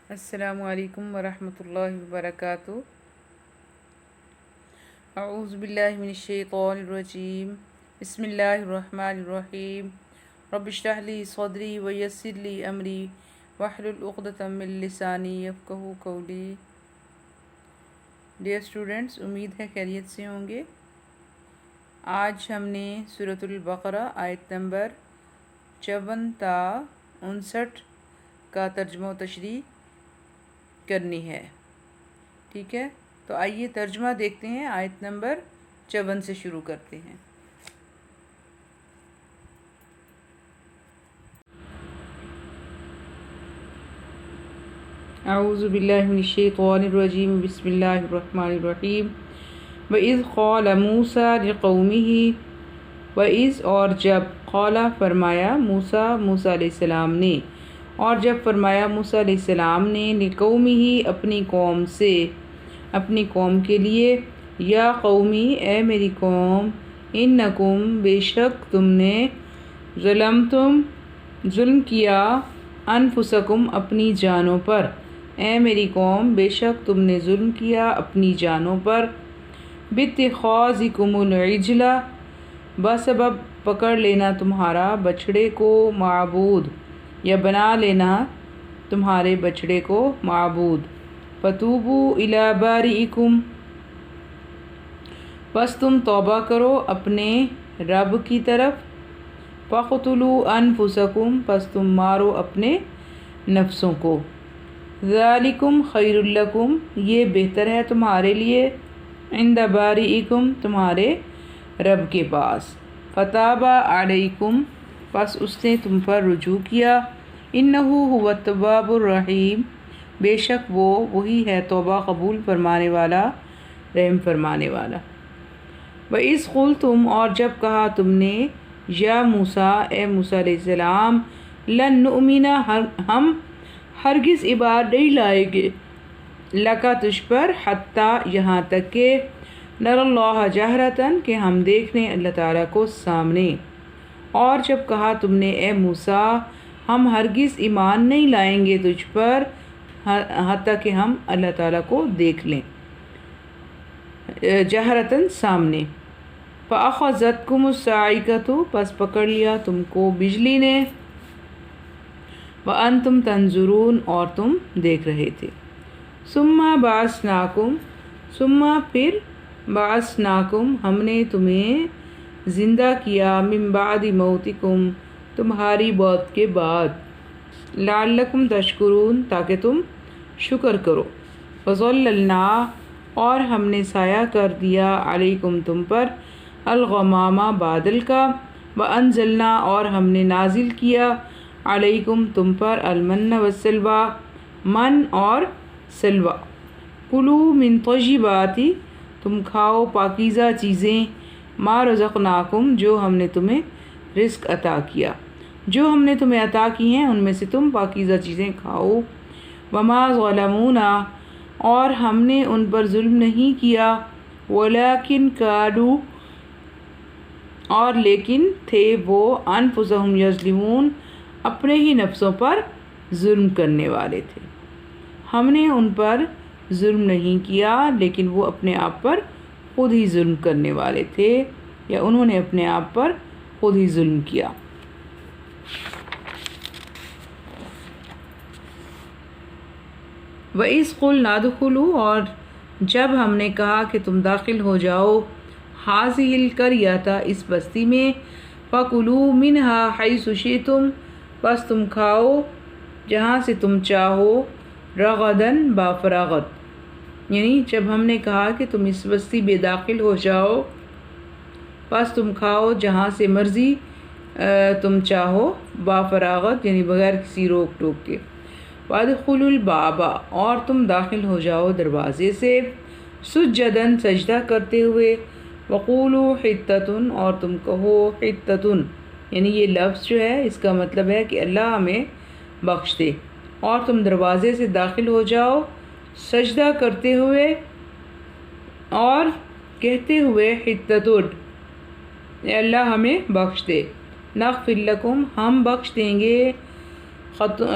السلام علیکم ورحمۃ اللہ وبرکاتہ۔ اعوذ باللہ من الشیطان الرجیم، بسم اللہ الرحمن الرحیم۔ رب اشرح لی صدری ویسر لی امری واحلل عقدۃ من لسانی یفقہوا قولی۔ ڈیئر اسٹوڈنٹس، امید ہے خیریت سے ہوں گے۔ آج ہم نے سورۃ البقرہ آیت نمبر 54 تا 59 کا ترجمہ و تشریح کرنی ہے، ٹھیک ہے؟ تو آئیے ترجمہ دیکھتے ہیں، آیت نمبر 54 سے شروع کرتے ہیں۔ اعوذ باللہ من الشیطان الرجیم، بسم اللہ الرحمن الرحیم۔ وَإِذْ قَالَ مُوسَىٰ لِقَوْمِهِ، وَإِذْ اور جب، قال فرمایا، موسیٰ علیہ السلام نے، اور جب فرمایا موسیٰ علیہ السلام نے، لِقَوْمِهِ اپنی قوم سے، اپنی قوم کے لیے، یا قومی اے میری قوم، انکم بے شک تم نے، ظلم کیا، انفسکم اپنی جانوں پر، اے میری قوم بے شک تم نے ظلم کیا اپنی جانوں پر، باتخاذکم العجل بسبب پکڑ لینا تمہارا بچڑے کو معبود، یا بنا لینا تمہارے بچڑے کو معبود، فتوبوا الی بارئکم پس تم توبہ کرو اپنے رب کی طرف، فاقتلوا انفسکم پس تم مارو اپنے نفسوں کو، ذالکم خیر لکم یہ بہتر ہے تمہارے لیے، عند بارئکم تمہارے رب کے پاس، فتاب علیکم پس اس نے تم پر رجوع کیا، انہ هو التواب الرحیم بے شک وہ وہی ہے توبہ قبول فرمانے والا، رحم فرمانے والا۔ وَإِذْ قُلْتُمْ اور جب کہا تم نے، یا موسیٰ اے موسیٰ علیہ السلام، لن نؤمن ہم ہرگز ایمان نہیں لائیں گے، لکا تجھ پر، حتیٰ یہاں تک کہ، نر اللہ جہرتاً کہ ہم دیکھ لیں اللہ تعالیٰ کو سامنے۔ اور جب کہا تم نے اے موسیٰ ہم ہرگز ایمان نہیں لائیں گے تجھ پر حتیٰ کہ ہم اللہ تعالیٰ کو دیکھ لیں، جہرتاً سامنے۔ فَأَخَذَتْكُمُ الصَّاعِقَةُ پس پکڑ لیا تم کو بجلی نے، وَأَنْتُمْ تَنْظُرُونَ اور تم دیکھ رہے تھے، ثُمَّ پھر بَعَثْنَاكُمْ ہم نے تمہیں زندہ کیا، مِن بَعْدِ مَوْتِكُمْ تمہاری موت کے بعد، لَعَلَّكُمْ تَشْكُرُونَ تاکہ تم شکر کرو، وَظَلَّلْنَا اور ہم نے سایہ کر دیا، علیکم تم پر، الغمام بادل کا، وَأَنزَلْنَا اور ہم نے نازل کیا، علیکم تم پر، المن والسلوى من اور سلوى، کلوا من طیبات تم کھاؤ پاکیزہ چیزیں، ما رزقناکم جو ہم نے تمہیں رزق عطا کیا، جو ہم نے تمہیں عطا کی ہیں ان میں سے تم پاکیزہ چیزیں کھاؤ، وما ظلمونا اور ہم نے ان پر ظلم نہیں کیا، ولیکن کانوا اور لیکن تھے وہ، انفسہم یظلمون اپنے ہی نفسوں پر ظلم کرنے والے تھے، ہم نے ان پر ظلم نہیں کیا لیکن وہ اپنے آپ پر خود ہی ظلم کرنے والے تھے، یا انہوں نے اپنے آپ پر خود ہی ظلم کیا۔ وَإِذْ قُلْنَا ادْخُلُوا اور جب ہم نے کہا کہ تم داخل ہو جاؤ، هَٰذِهِ الْقَرْيَةَ اس بستی میں، فَكُلُوا مِنْهَا حَيْثُ شِئْتُمْ پس تم کھاؤ جہاں سے تم چاہو، رغداً بافراغت، یعنی جب ہم نے کہا کہ تم اس بستی میں داخل ہو جاؤ پس تم کھاؤ جہاں سے مرضی تم چاہو، بافراغت یعنی بغیر کسی روک ٹوک کے، وَادْخُلُوا الْبَابَ اور تم داخل ہو جاؤ دروازے سے، سجداً سجدہ کرتے ہوئے، وَقُولُوا حِطَّةٌ اور تم کہو حِطَّةٌ یعنی یہ لفظ جو ہے اس کا مطلب ہے کہ اللہ ہمیں بخش دے، اور تم دروازے سے داخل ہو جاؤ سجدہ کرتے ہوئے اور کہتے ہوئے حِطَّةٌ اے اللہ ہمیں بخش دے، نغفر لکم ہم بخش دیں گے،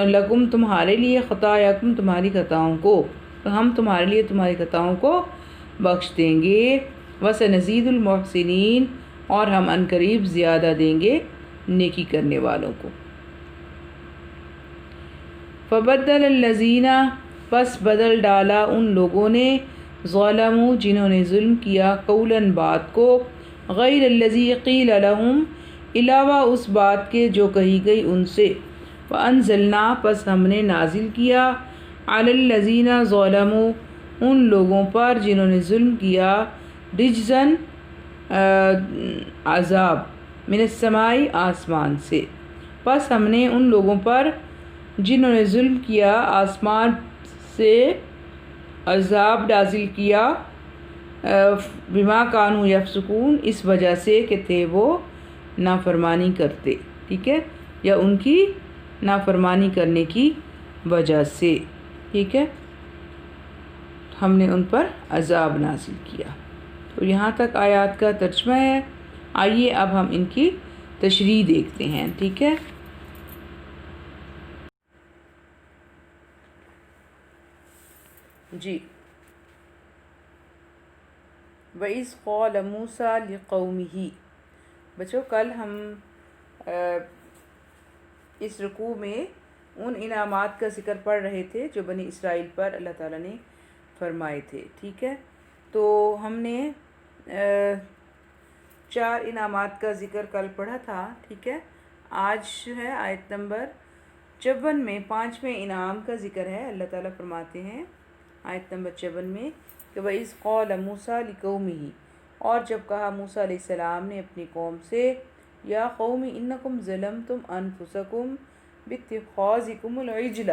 لکم تمہارے لیے خطایاکم تمہاری خطاؤں کو، تو ہم تمہارے لیے تمہاری خطاؤں کو بخش دیں گے، وسنزید المحسنین، اور ہم عنقریب زیادہ دیں گے نیکی کرنے والوں کو۔ فبدل الذین، پس بدل ڈالا ان لوگوں نے، ظلموا جنہوں نے ظلم کیا، قولاً بات کو، غیر الذی قیل لہم، علاوہ اس بات کے جو کہی گئی ان سے، فانزلنا، پس ہم نے نازل کیا، علی الذین ظلموا، ان لوگوں پر جنہوں نے ظلم کیا، رجزاً عذاب، من السماء آسمان سے، پس ہم نے ان لوگوں پر جنہوں نے ظلم کیا آسمان سے عذاب نازل کیا، بما کانوا یفسقون، اس وجہ سے کہ تھے وہ نافرمانی کرتے، ٹھیک ہے، یا ان کی نافرمانی کرنے کی وجہ سے، ٹھیک ہے، ہم نے ان پر عذاب نازل کیا۔ تو یہاں تک آیات کا ترجمہ ہے۔ آئیے اب ہم ان کی تشریح دیکھتے ہیں، ٹھیک ہے۔ جی، وَإِذْ قَالَ مُوسَىٰ لِقَوْمِهِ، بچوں کل ہم اس رکوع میں ان انعامات کا ذکر پڑھ رہے تھے جو بنی اسرائیل پر اللہ تعالیٰ نے فرمائے تھے، ٹھیک ہے۔ تو ہم نے 4 انعامات کا ذکر کل پڑھا تھا، ٹھیک ہے۔ آج جو ہے آیت نمبر 54 میں 5ویں انعام کا ذکر ہے۔ اللہ تعالیٰ فرماتے ہیں آیت نمبر 54 میں کہ وَإِذْ قَالَ مُوسَىٰ لِقَوْمِهِ، اور جب کہا موسیٰ علیہ السلام نے اپنی قوم سے، یا قوم انکم ظلمتم انفسکم باتخاذکم العجل،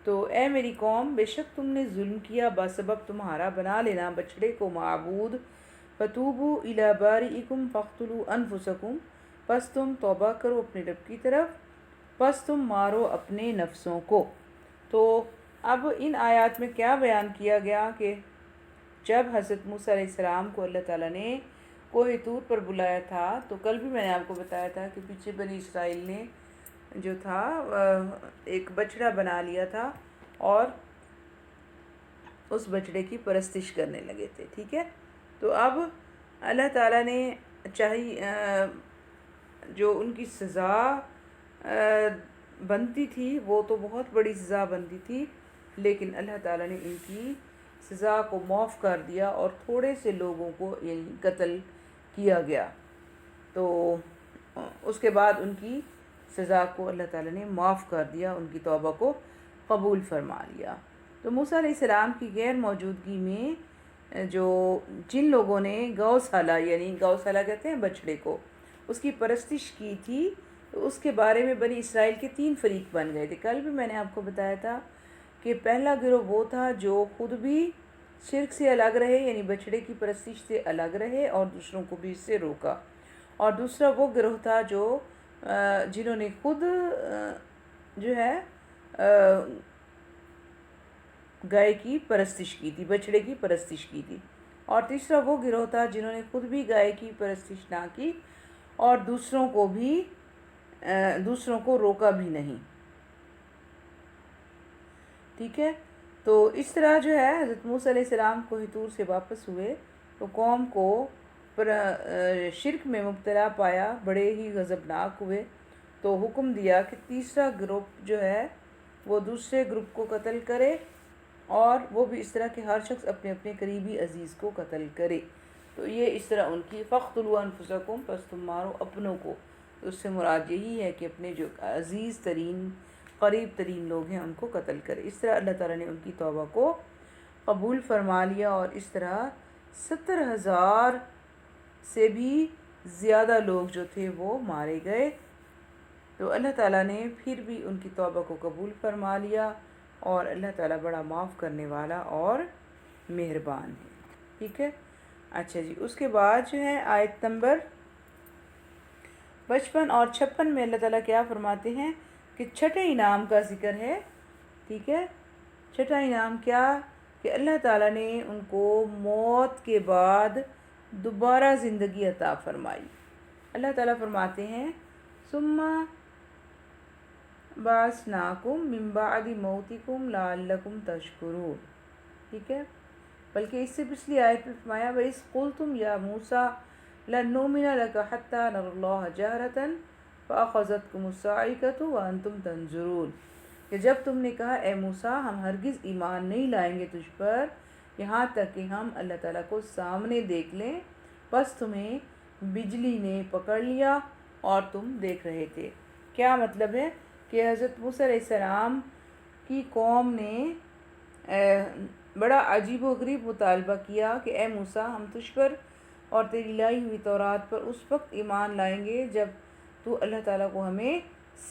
تو اے میری قوم، بے شک تم نے ظلم کیا بسبب تمہارا بنا لینا بچڑے کو معبود، فتوبوا الی بارئکم فاقتلوا انفسکم، پس تم توبہ کرو اپنے رب کی طرف، پس تم مارو اپنے نفسوں کو۔ تو اب ان آیات میں کیا بیان کیا گیا کہ جب حضرت موسیٰ علیہ السلام کو اللہ تعالیٰ نے کوہ طور پر بلایا تھا، تو کل بھی میں نے آپ کو بتایا تھا کہ پیچھے بنی اسرائیل نے جو تھا ایک بچڑا بنا لیا تھا اور اس بچڑے کی پرستش کرنے لگے تھے، ٹھیک ہے۔ تو اب اللہ تعالیٰ نے جو ان کی سزا بنتی تھی وہ تو بہت بڑی سزا بنتی تھی، لیکن اللہ تعالیٰ نے ان کی سزا کو معاف کر دیا اور تھوڑے سے لوگوں کو یعنی قتل کیا گیا۔ تو اس کے بعد ان کی سزا کو اللہ تعالیٰ نے معاف کر دیا، ان کی توبہ کو قبول فرما لیا۔ تو موسیٰ علیہ السلام کی غیر موجودگی میں جن لوگوں نے گوسالہ، یعنی گوسالہ کہتے ہیں بچڑے کو، اس کی پرستش کی تھی، تو اس کے بارے میں بنی اسرائیل کے 3 فریق بن گئے تھے۔ کل بھی میں نے آپ کو بتایا تھا کہ پہلا گروہ وہ تھا جو خود بھی شرک سے الگ رہے، یعنی بچڑے کی پرستش سے الگ رہے اور دوسروں کو بھی اس سے روکا، اور دوسرا وہ گروہ تھا جنہوں نے خود جو ہے گائے کی پرستش کی تھی، بچڑے کی پرستش کی تھی، اور تیسرا وہ گروہ تھا جنہوں نے خود بھی گائے کی پرستش نہ کی اور دوسروں کو روکا بھی نہیں، ٹھیک ہے۔ تو اس طرح جو ہے حضرت موسیٰ علیہ السلام کوہ طور سے واپس ہوئے تو قوم کو شرک میں مبتلا پایا، بڑے ہی غضبناک ہوئے، تو حکم دیا کہ تیسرا گروپ جو ہے وہ دوسرے گروپ کو قتل کرے، اور وہ بھی اس طرح کہ ہر شخص اپنے اپنے قریبی عزیز کو قتل کرے۔ تو یہ اس طرح ان کی فَاقْتُلُوا أَنفُسَكُمْ، پس تم مارو اپنوں کو، تو اس سے مراد یہی ہے کہ اپنے جو عزیز ترین قریب ترین لوگ ہیں ان کو قتل کرے۔ اس طرح اللہ تعالیٰ نے ان کی توبہ کو قبول فرما لیا، اور اس طرح 70,000 سے بھی زیادہ لوگ جو تھے وہ مارے گئے۔ تو اللہ تعالیٰ نے پھر بھی ان کی توبہ کو قبول فرما لیا، اور اللہ تعالیٰ بڑا معاف کرنے والا اور مہربان ہے، ٹھیک ہے۔ اچھا جی، اس کے بعد جو ہے آیت نمبر 55 اور 56 میں اللہ تعالیٰ کیا فرماتے ہیں کہ چھٹے انعام کا ذکر ہے، ٹھیک ہے۔ چھٹا انعام کیا کہ اللہ تعالیٰ نے ان کو موت کے بعد دوبارہ زندگی عطا فرمائی۔ اللہ تعالیٰ فرماتے ہیں ثم بعثناکم من بعد موتکم لعلکم تشکرون، ٹھیک ہے۔ بلکہ اس سے پچھلی آیت میں فرمایا وَإِذْ قُلْتُمْ يَا مُوسَىٰ لَن نُّؤْمِنَ لَكَ حَتَّىٰ نَرَى اللَّهَ جَهْرَةً فَأَخَذَتْكُمُ الصَّاعِقَةُ وَأَنْتُمْ تَنظُرُونَ، کہ جب تم نے کہا اے موسیٰ ہم ہرگز ایمان نہیں لائیں گے تجھ پر یہاں تک کہ ہم اللہ تعالیٰ کو سامنے دیکھ لیں، بس تمہیں بجلی نے پکڑ لیا اور تم دیکھ رہے تھے۔ کیا مطلب ہے کہ حضرت موسیٰ علیہ السلام کی قوم نے بڑا عجیب و غریب مطالبہ کیا کہ اے موسیٰ ہم تجھ پر اور تیری لائی ہوئی تورات پر اس وقت ایمان لائیں گے جب تو اللہ تعالیٰ کو ہمیں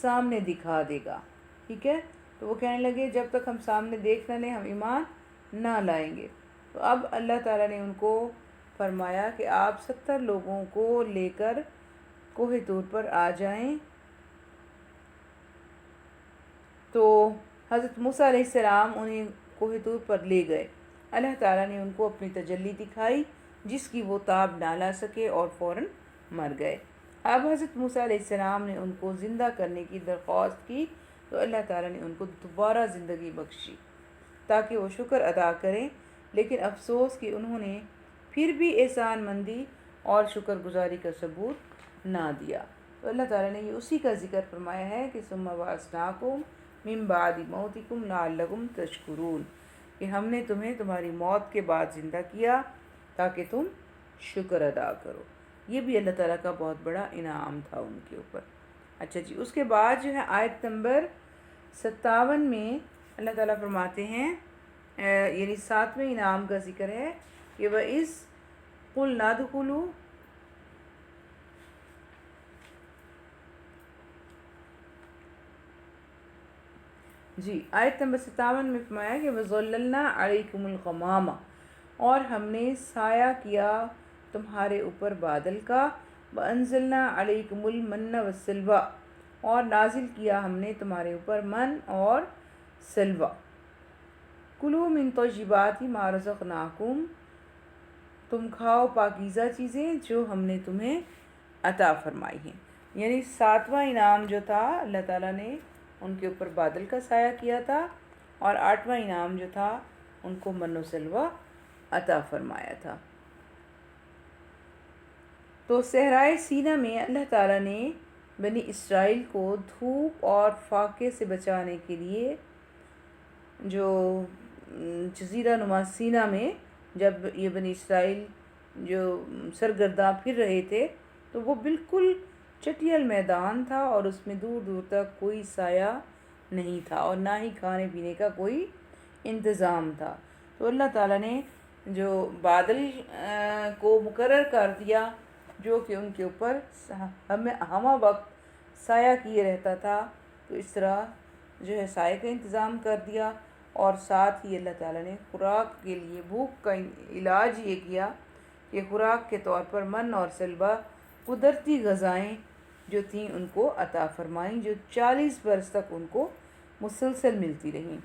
سامنے دکھا دے گا، ٹھیک ہے۔ تو وہ کہنے لگے جب تک ہم سامنے دیکھ نہ لیں ہم ایمان نہ لائیں گے۔ تو اب اللہ تعالیٰ نے ان کو فرمایا کہ آپ 70 لوگوں کو لے کر کوہ طور پر آ جائیں۔ تو حضرت موسیٰ علیہ السلام انہیں کوہ طور پر لے گئے۔ اللہ تعالیٰ نے ان کو اپنی تجلی دکھائی جس کی وہ تاب نہ لا سکے اور فوراً مر گئے۔ اب حضرت موسیٰ علیہ السلام نے ان کو زندہ کرنے کی درخواست کی تو اللہ تعالیٰ نے ان کو دوبارہ زندگی بخشی تاکہ وہ شکر ادا کریں، لیکن افسوس کہ انہوں نے پھر بھی احسان مندی اور شکر گزاری کا ثبوت نہ دیا۔ تو اللہ تعالیٰ نے یہ اسی کا ذکر فرمایا ہے کہ ثم بعثناکم من بعد موتکم لعلکم تشکرون، کہ ہم نے تمہیں تمہاری موت کے بعد زندہ کیا تاکہ تم شکر ادا کرو۔ یہ بھی اللہ تعالیٰ کا بہت بڑا انعام تھا ان کے اوپر۔ اچھا جی، اس کے بعد جو ہے آیت نمبر 57 میں اللہ تعالیٰ فرماتے ہیں یعنی 7ویں انعام کا ذکر ہے کہ وَإِذْ قُلْنَا ادْخُلُوا، جی آیت نمبر 57 میں فرمایا کہ وَظَلَّلْنَا عَلَيْكُمُ الْغَمَامَ، اور ہم نے سایہ کیا تمہارے اوپر بادل کا، وَأَنزَلْنَا عَلَيْكُمُ الْمَنَّ وَالسَّلْوَىٰ، اور نازل کیا ہم نے تمہارے اوپر من اور سلوہ۔ کُلُوا مِن طَیِّبَاتِ مَا رَزَقْنَاکُمْ، تم کھاؤ پاکیزہ چیزیں جو ہم نے تمہیں عطا فرمائی ہیں۔ یعنی 7واں انعام جو تھا اللہ تعالیٰ نے ان کے اوپر بادل کا سایہ کیا تھا، اور 8واں انعام جو تھا ان کو من و سلوہ عطا فرمایا تھا۔ تو صحرائے سینا میں اللہ تعالیٰ نے بنی اسرائیل کو دھوپ اور فاقے سے بچانے کے لیے جو جزیرہ نما سینا میں جب یہ بنی اسرائیل جو سرگرداں پھر رہے تھے تو وہ بالکل چٹیل میدان تھا اور اس میں دور دور تک کوئی سایہ نہیں تھا اور نہ ہی کھانے پینے کا کوئی انتظام تھا۔ تو اللہ تعالیٰ نے جو بادل کو مقرر کر دیا جو کہ ان کے اوپر ہمہ وقت سایہ کیے رہتا تھا، تو اس طرح جو ہے سائے کا انتظام کر دیا، اور ساتھ ہی اللہ تعالیٰ نے خوراک کے لیے بھوک کا علاج یہ کیا کہ خوراک کے طور پر من اور سلوہ قدرتی غذائیں جو تھیں ان کو عطا فرمائیں، جو 40 برس تک ان کو مسلسل ملتی رہیں۔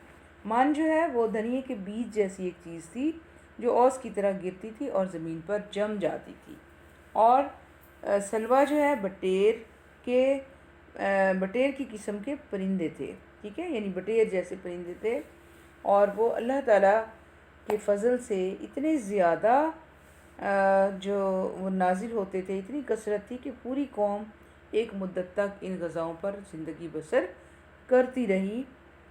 من جو ہے وہ دھنیے کے بیج جیسی ایک چیز تھی جو اوس کی طرح گرتی تھی اور زمین پر جم جاتی تھی، اور سلوہ جو ہے بٹیر کی قسم کے پرندے تھے، ٹھیک ہے، یعنی بٹیر جیسے پرندے تھے، اور وہ اللہ تعالیٰ کے فضل سے اتنے زیادہ جو وہ نازل ہوتے تھے، اتنی کثرت تھی کہ پوری قوم ایک مدت تک ان غذاؤں پر زندگی بسر کرتی رہی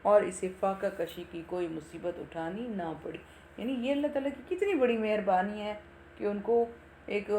اور اسے فاقہ کشی کی کوئی مصیبت اٹھانی نہ پڑی۔ یعنی یہ اللہ تعالیٰ کی کتنی بڑی مہربانی ہے کہ ان کو ایک